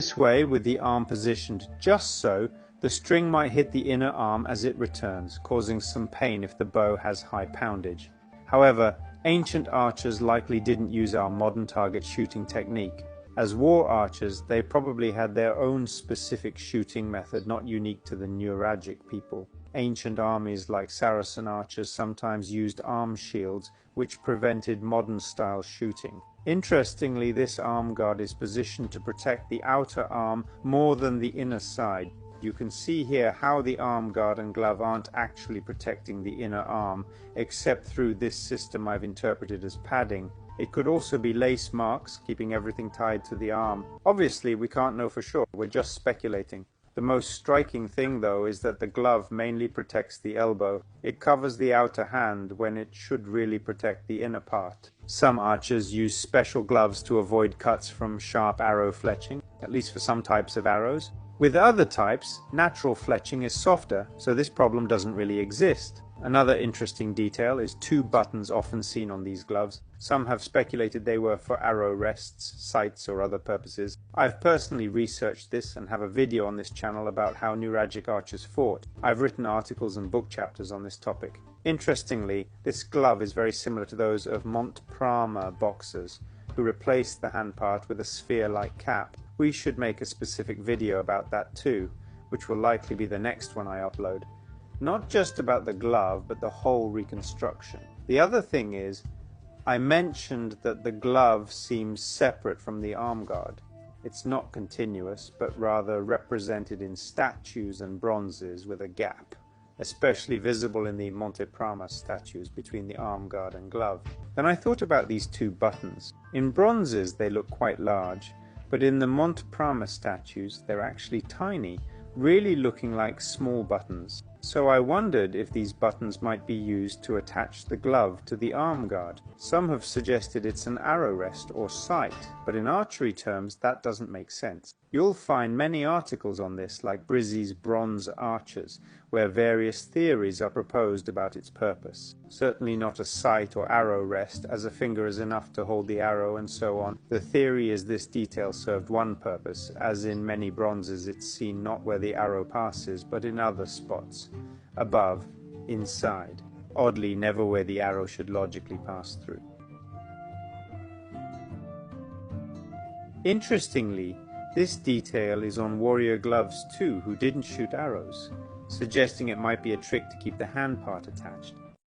This way, with the arm positioned just so, the string might hit the inner arm as it returns, causing some pain if the bow has high poundage. However, ancient archers likely didn't use our modern target shooting technique. As war archers, they probably had their own specific shooting method not unique to the Nuragic people. Ancient armies like Saracen archers sometimes used arm shields, which prevented modern-style shooting. Interestingly, this arm guard is positioned to protect the outer arm more than the inner side. You can see here how the arm guard and glove aren't actually protecting the inner arm, except through this system I've interpreted as padding. It could also be lace marks, keeping everything tied to the arm. Obviously, we can't know for sure, we're just speculating. The most striking thing, though, is that the glove mainly protects the elbow. It covers the outer hand when it should really protect the inner part. Some archers use special gloves to avoid cuts from sharp arrow fletching, at least for some types of arrows. With other types, natural fletching is softer, so this problem doesn't really exist. Another interesting detail is two buttons often seen on these gloves. Some have speculated they were for arrow rests, sights, or other purposes. I've personally researched this and have a video on this channel about how Nuragic archers fought. I've written articles and book chapters on this topic. Interestingly, this glove is very similar to those of Montprama boxers, who replaced the hand part with a sphere-like cap. We should make a specific video about that too, which will likely be the next one I upload. Not just about the glove, but the whole reconstruction. The other thing is, I mentioned that the glove seems separate from the arm guard. It's not continuous, but rather represented in statues and bronzes with a gap, especially visible in the Montprama statues between the arm guard and glove. Then I thought about these two buttons. In bronzes they look quite large, but in the Montprama statues they're actually tiny, really looking like small buttons. So I wondered if these buttons might be used to attach the glove to the arm guard. Some have suggested it's an arrow rest or sight, but in archery terms that doesn't make sense. You'll find many articles on this, like Brizzi's Bronze Archers, where various theories are proposed about its purpose. Certainly not a sight or arrow rest, as a finger is enough to hold the arrow and so on. The theory is this detail served one purpose, as in many bronzes it's seen not where the arrow passes, but in other spots. Above, inside. Oddly, never where the arrow should logically pass through. Interestingly, this detail is on warrior gloves too, who didn't shoot arrows, suggesting it might be a trick to keep the hand part attached.